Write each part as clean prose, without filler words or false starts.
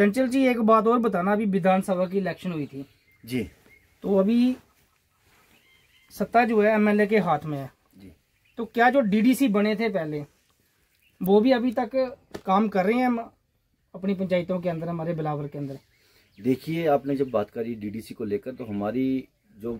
चंचल जी एक बात और बताना, अभी विधानसभा की इलेक्शन हुई थी जी, तो अभी सत्ता जो है एमएलए के हाथ में है जी। तो क्या जो डीडीसी बने थे पहले वो भी अभी तक काम कर रहे हैं अपनी पंचायतों के अंदर, हमारे बिलावर के अंदर? देखिए, आपने जब बात करी डीडीसी को लेकर, तो हमारी जो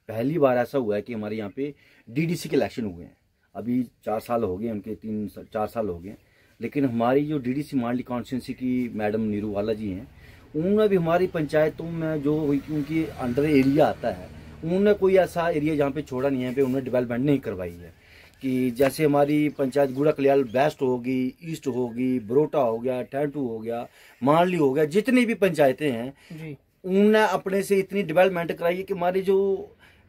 पहली बार ऐसा हुआ है कि हमारे यहाँ पे डीडीसी के इलेक्शन हुए हैं। अभी 4 साल हो गए, उनके 3-4 साल हो गए, लेकिन हमारी जो डीडीसी मांडली कॉन्स्टिट्यूंसी की मैडम नीरू वाला जी हैं, उन्होंने भी हमारी पंचायतों में जो उनकी अंडर एरिया आता है, उन्होंने कोई ऐसा एरिया जहाँ पे छोड़ा नहीं है, पे उन्होंने डेवलपमेंट नहीं करवाई है। कि जैसे हमारी पंचायत गुड़ा कलियाल वेस्ट होगी, ईस्ट होगी, बरोटा हो गया, टैंटू हो गया, मांडली हो गया, जितनी भी पंचायतें हैं उन्होंने अपने से इतनी डेवलपमेंट कराई है कि हमारी जो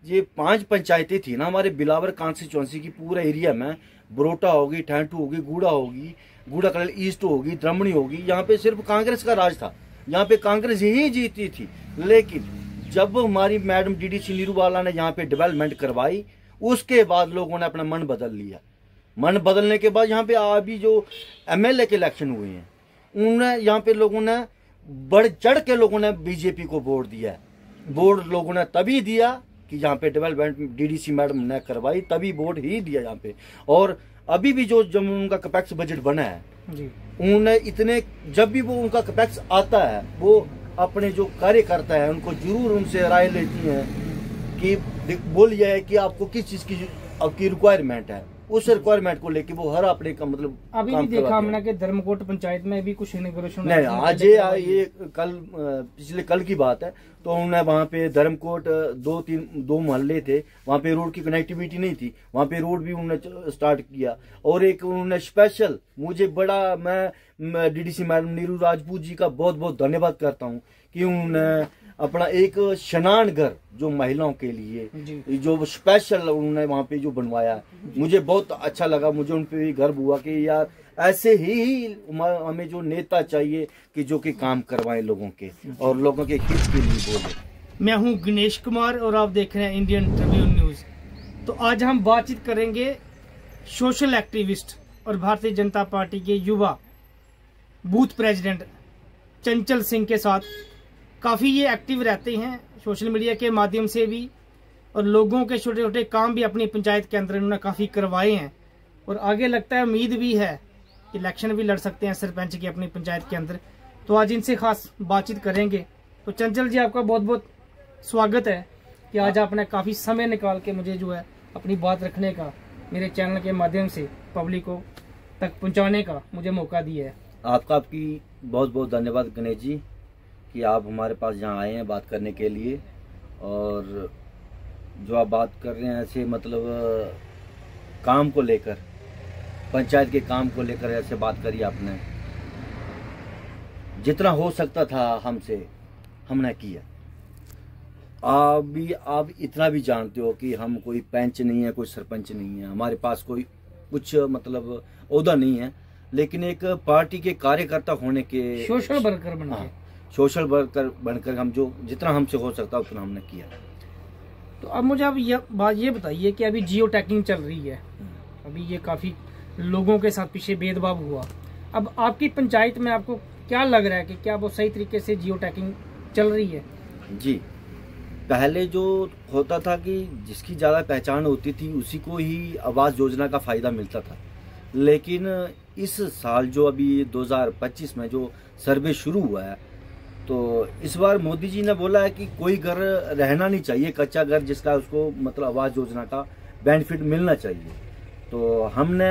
ये 5 पंचायतें थी ना हमारे बिलावर कॉन्स्टिट्यूंसी की पूरे एरिया में, बरोटा होगी, टैंटू होगी, गुड़ा कलियाल ईस्ट होगी, द्रमणी होगी, यहाँ पे सिर्फ कांग्रेस का राज था, यहाँ पे कांग्रेस ही जीती थी। लेकिन जब हमारी मैडम डीडीसी नीरू वाला ने यहाँ पे डेवलपमेंट करवाई, उसके बाद लोगों ने अपना मन बदल लिया। मन बदलने के बाद यहाँ पे अभी जो एमएलए के इलेक्शन हुए हैं, उन्होंने यहाँ पे लोगों ने बढ़ चढ़ के लोगों ने बीजेपी को वोट दिया है। वोट लोगों ने तभी दिया कि यहाँ पे डेवलपमेंट डीडीसी मैडम ने करवाई, तभी वोट ही दिया यहाँ पे। और अभी भी जो जब उनका कैपेक्स बजट बना है, उन्होंने इतने, जब भी वो उनका कैपेक्स आता है, वो अपने जो कार्यकर्ता है उनको जरूर उनसे राय लेती हैं कि बोलिए है कि आपको किस चीज की आपकी रिक्वायरमेंट है, उस रिक्वायरमेंट को लेके वो हर अपने का मतलब अभी भी देखा हमने कि धर्मकोट पंचायत में भी कुछ इनॉग्रेशन नहीं, आज ये कल पिछले कल की बात है, तो उन्होंने वहाँ पे धर्मकोट 2 मोहल्ले थे, वहाँ पे रोड की कनेक्टिविटी नहीं थी, वहाँ पे रोड भी उन्होंने स्टार्ट किया। और एक उन्होंने स्पेशल, मुझे बड़ा, मैं डीडीसी मैडम नीरू राजपूत जी का बहुत बहुत धन्यवाद करता हूँ कि उन्होंने अपना एक स्नान घर जो महिलाओं के लिए जो स्पेशल उन्होंने वहाँ पे जो बनवाया, मुझे बहुत अच्छा लगा। मुझे उन पे भी गर्व हुआ कि यार ऐसे ही हमें जो नेता चाहिए कि जो कि काम करवाएं लोगों के और लोगों के हित के लिए बोले। मैं हूँ गणेश कुमार और आप देख रहे हैं इंडियन ट्रिब्यून न्यूज। तो आज हम बातचीत करेंगे सोशल एक्टिविस्ट और भारतीय जनता पार्टी के युवा बूथ प्रेसिडेंट चंचल सिंह के साथ। काफ़ी ये एक्टिव रहते हैं सोशल मीडिया के माध्यम से भी, और लोगों के छोटे छोटे काम भी अपनी पंचायत के अंदर उन्होंने काफ़ी करवाए हैं, और आगे लगता है उम्मीद भी है कि इलेक्शन भी लड़ सकते हैं सरपंच की अपनी पंचायत के अंदर। तो आज इनसे खास बातचीत करेंगे। तो चंचल जी, आपका बहुत बहुत स्वागत है कि आज आपने काफ़ी समय निकाल के मुझे जो है अपनी बात रखने का, मेरे चैनल के माध्यम से पब्लिक को तक पहुँचाने का मुझे मौका दिया है। आपकी बहुत बहुत धन्यवाद गणेश जी कि आप हमारे पास यहाँ आए हैं बात करने के लिए। और जो आप बात कर रहे हैं ऐसे मतलब काम को लेकर, पंचायत के काम को लेकर ऐसे बात करी आपने, जितना हो सकता था हमसे हमने किया। आप इतना भी जानते हो कि हम कोई पंच नहीं है, कोई सरपंच नहीं है, हमारे पास कोई कुछ मतलब ओहदा नहीं है, लेकिन एक पार्टी के कार्यकर्ता होने के, सोशल वर्कर बनके, सोशल वर्कर बनकर हम जो जितना हमसे हो सकता उतना हमने किया। तो अब मुझे अब ये बताइए कि अभी जियो टैगिंग चल रही है, अभी ये काफी लोगों के साथ पीछे भेदभाव हुआ। अब आपकी पंचायत में आपको क्या लग रहा है कि क्या वो सही तरीके से जियो टैगिंग चल रही है? जी, पहले जो होता था कि जिसकी ज्यादा पहचान होती थी उसी को ही आवास योजना का फायदा मिलता था, लेकिन इस साल जो अभी 2025 में जो सर्वे शुरू हुआ है, तो इस बार मोदी जी ने बोला है कि कोई घर रहना नहीं चाहिए कच्चा घर जिसका उसको मतलब आवास योजना का बेनिफिट मिलना चाहिए। तो हमने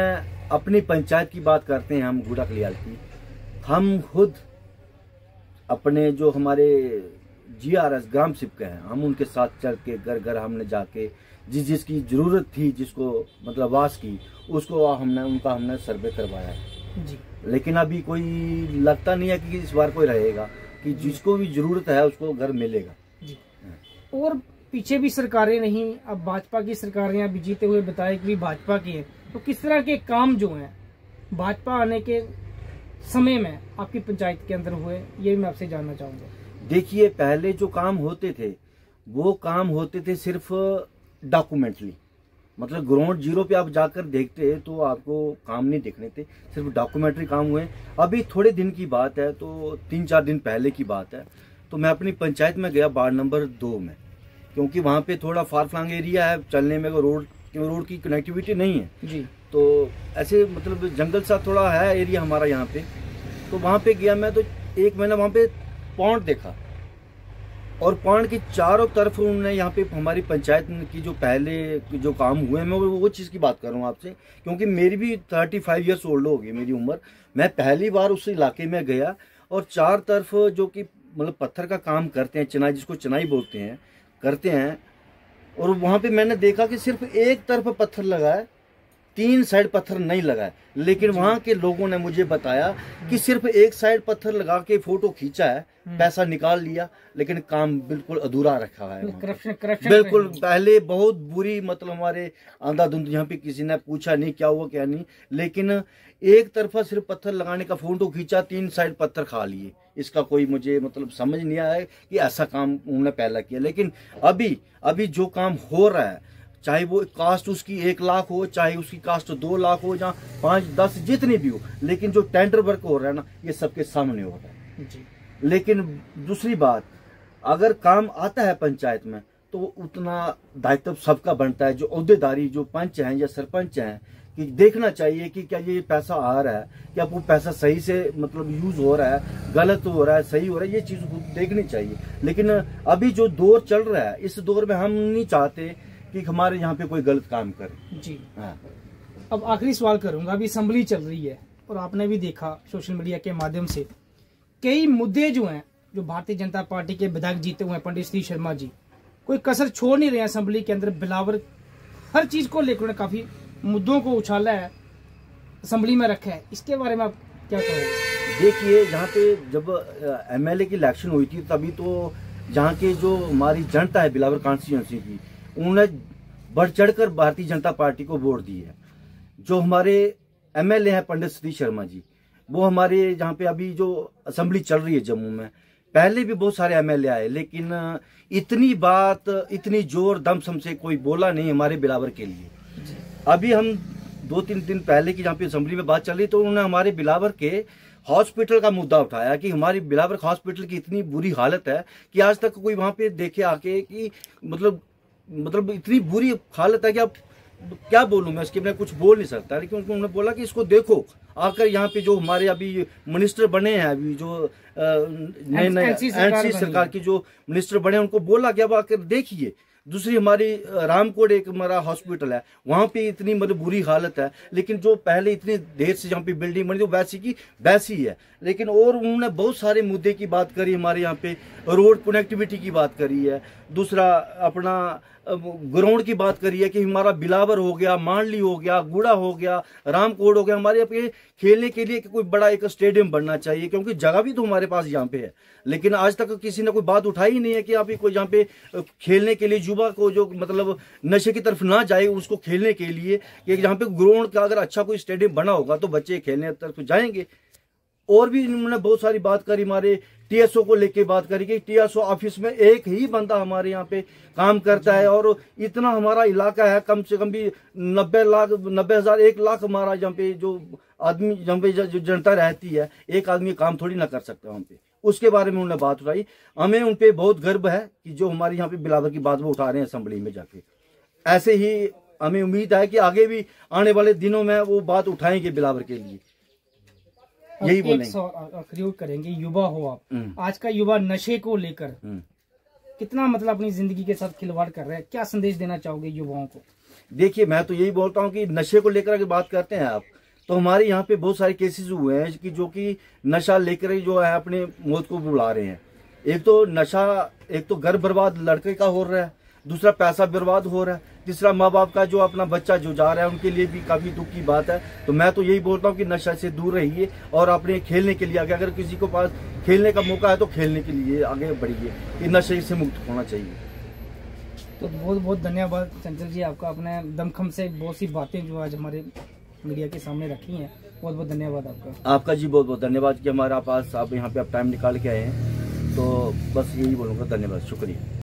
अपनी पंचायत की बात करते हैं, हम गुड़ा कलियाल की, हम खुद अपने जो हमारे GRS ग्राम सेवक हैं, हम उनके साथ चल के घर घर हमने जाके जिसकी जरूरत थी, जिसको मतलब आवास की, उसको हमने सर्वे करवाया जी। लेकिन अभी कोई लगता नहीं है कि इस बार कोई रहेगा कि जिसको भी जरूरत है उसको घर मिलेगा जी। और पीछे भी सरकारें नहीं, अब भाजपा की सरकारें अभी जीते हुए बताए कि भाजपा की है, तो किस तरह के काम जो हैं भाजपा आने के समय में आपकी पंचायत के अंदर हुए, ये मैं आपसे जानना चाहूंगा। देखिए, पहले जो काम होते थे वो काम होते थे सिर्फ डॉक्यूमेंटली, मतलब ग्राउंड जीरो पे आप जाकर देखते तो आपको काम नहीं देखने थे, सिर्फ डॉक्यूमेंट्री काम हुए। अभी थोड़े दिन की बात है, तो 3-4 दिन पहले की बात है, तो मैं अपनी पंचायत में गया वार्ड नंबर 2 में, क्योंकि वहाँ पे थोड़ा फार फ्लंग एरिया है, चलने में रोड की कनेक्टिविटी नहीं है जी। तो ऐसे मतलब जंगल सा थोड़ा है एरिया हमारा यहाँ पे। तो वहाँ पे गया मैं, तो एक मैंने वहाँ पे पॉन्ड देखा, और पॉन्ड के चारों तरफ उन्होंने यहाँ पे हमारी पंचायत की जो पहले जो काम हुए, मैं वो चीज़ की बात कर रहा हूँ आपसे, क्योंकि मेरी भी 35 ईयर्स ओल्ड हो गई मेरी उम्र। मैं पहली बार उस इलाके में गया, और चार तरफ जो कि मतलब पत्थर का काम करते हैं, चिनाई जिसको चिनाई बोलते हैं, करते हैं, और वहाँ पे मैंने देखा कि सिर्फ एक तरफ पत्थर लगा है, 3 साइड पत्थर नहीं लगा है। लेकिन वहाँ के लोगों ने मुझे बताया कि सिर्फ एक साइड पत्थर लगा के फोटो खींचा है, पैसा निकाल लिया, लेकिन काम बिल्कुल अधूरा रखा है। करप्शन बिल्कुल पहले बहुत बुरी, मतलब हमारे अंधाधुंध यहाँ पे किसी ने पूछा नहीं क्या हुआ क्या नहीं, लेकिन एक तरफा सिर्फ पत्थर लगाने का फोटो खींचा, 3 साइड पत्थर खा लिए। इसका कोई मुझे मतलब समझ नहीं आया कि ऐसा काम उन्होंने पहला किया। लेकिन अभी जो काम हो रहा है, चाहे वो कास्ट उसकी 1 लाख हो, चाहे उसकी कास्ट 2 लाख हो, या 5-10 जितनी भी हो, लेकिन जो टेंडर वर्क हो रहा है ना, ये सबके सामने हो रहा है जी। लेकिन दूसरी बात, अगर काम आता है पंचायत में, तो उतना दायित्व सबका बनता है, जो अहदेदारी, जो पंच हैं या सरपंच हैं, कि देखना चाहिए कि क्या ये पैसा आ रहा है, क्या वो पैसा सही से मतलब यूज हो रहा है, गलत हो रहा है, सही हो रहा है, ये चीज देखनी चाहिए। लेकिन अभी जो दौर चल रहा है, इस दौर में हम नहीं चाहते कि हमारे यहाँ पे कोई गलत काम करे जी। हाँ। अब आखिरी सवाल करूंगा, अभी असेंबली चल रही है, और आपने भी देखा सोशल मीडिया के माध्यम से कई मुद्दे जो हैं, जो भारतीय जनता पार्टी के विधायक जीते हुए हैं पंडित सतीश शर्मा जी, कोई कसर छोड़ नहीं रहे हैं असेंबली के अंदर। बिलावर हर चीज को लेकर काफी मुद्दों को उछाला है, असेंबली में रखा है, इसके बारे में आप क्या कहोगे? देखिए, यहाँ पे जब एमएलए की इलेक्शन हुई थी, तभी तो जहाँ के जो हमारी जनता है बिलावर कॉन्स्टिट्यूंसी की, उन्होंने बढ़ चढ़कर भारतीय जनता पार्टी को वोट दी है। जो हमारे एमएलए हैं पंडित सतीश शर्मा जी, वो हमारे जहाँ पे अभी जो असेंबली चल रही है जम्मू में, पहले भी बहुत सारे एमएलए आए, लेकिन इतनी बात, इतनी जोर दम सम से कोई बोला नहीं हमारे बिलावर के लिए। अभी हम 2-3 दिन पहले की जहाँ पे असेंबली में बात चल रही, तो उन्होंने हमारे बिलावर के हॉस्पिटल का मुद्दा उठाया कि हमारी बिलावर हॉस्पिटल की इतनी बुरी हालत है कि आज तक कोई वहां पे देखे आके कि मतलब इतनी बुरी हालत है कि अब क्या बोलूं मैं, इसके मैं कुछ बोल नहीं सकता। लेकिन उन्होंने बोला कि इसको देखो आकर, यहाँ पे जो हमारे अभी मिनिस्टर बने हैं, अभी जो नए एनसी सरकार की जो मिनिस्टर बने हैं, उनको बोला कि अब आकर देखिए। दूसरी हमारी रामकोट एक हमारा हॉस्पिटल है, वहां पे इतनी मतलब बुरी हालत है, लेकिन जो पहले इतनी देर से जहाँ पे बिल्डिंग बनी, तो वैसी की वैसी है। लेकिन और उन्होंने बहुत सारे मुद्दे की बात करी, हमारे यहाँ पे रोड कनेक्टिविटी की बात करी है, दूसरा अपना ग्राउंड की बात करी है कि हमारा बिलावर हो गया, मांडली हो गया, गुड़ा हो गया, रामकोट हो गया, हमारे यहाँ पे खेलने के लिए कोई बड़ा एक स्टेडियम बनना चाहिए, क्योंकि जगह भी तो हमारे पास यहाँ पे है। लेकिन आज तक किसी ने कोई बात उठाई ही नहीं है कि आप कोई यहाँ पे खेलने के लिए युवा को जो मतलब नशे की तरफ ना जाए, उसको खेलने के लिए कि यहाँ पे ग्राउंड का अगर अच्छा कोई स्टेडियम बना होगा तो बच्चे खेलने तरफ जाएंगे। और भी इन्होंने बहुत सारी बात करी, हमारे टीएसओ को लेके बात करी कि टीएसओ ऑफिस में एक ही बंदा हमारे यहाँ पे काम करता है, और इतना हमारा इलाका है, कम से कम भी 90,000 1 लाख हमारा यहाँ पे जो आदमी, यहाँ पे जो जनता रहती है, एक आदमी काम थोड़ी ना कर सकता वहाँ पे। उसके बारे में उन्होंने बात उठाई। हमें उन पे बहुत गर्व है कि जो हमारे यहाँ पे बिलावर की बात वो उठा रहे हैं असेंबली में जाके। ऐसे ही हमें उम्मीद है कि आगे भी आने वाले दिनों में वो बात उठाएंगे बिलावर के लिए, यही बोलेंगे। आखिरी करेंगे, युवा हो आप, आज का युवा नशे को लेकर कितना मतलब अपनी जिंदगी के साथ खिलवाड़ कर रहे हैं, क्या संदेश देना चाहोगे युवाओं को? देखिए, मैं तो यही बोलता हूँ कि नशे को लेकर अगर बात करते हैं आप, तो हमारे यहाँ पे बहुत सारे केसेस हुए हैं कि जो कि नशा लेकर ही जो है अपने मौत को बुला रहे हैं। एक तो नशा, एक तो घर बर्बाद लड़के का हो रहा है, दूसरा पैसा बर्बाद हो रहा है, तीसरा माँ बाप का जो अपना बच्चा जो जा रहा है उनके लिए भी काफी दुख की बात है। तो मैं तो यही बोलता हूँ कि नशा से दूर रहिए और अपने खेलने के लिए आगे, अगर किसी को पास खेलने का मौका है तो खेलने के लिए आगे बढ़िए, कि नशे से मुक्त होना चाहिए। तो बहुत बहुत धन्यवाद चंचल जी, आपका अपने दमखम से बहुत सी बातें जो आज हमारे मीडिया के सामने रखी हैं, बहुत बहुत धन्यवाद आपका। आपका जी बहुत बहुत धन्यवाद कि हमारे पास आप यहाँ पे आप टाइम निकाल के आए हैं। तो बस यही बोलूँगा, धन्यवाद, शुक्रिया।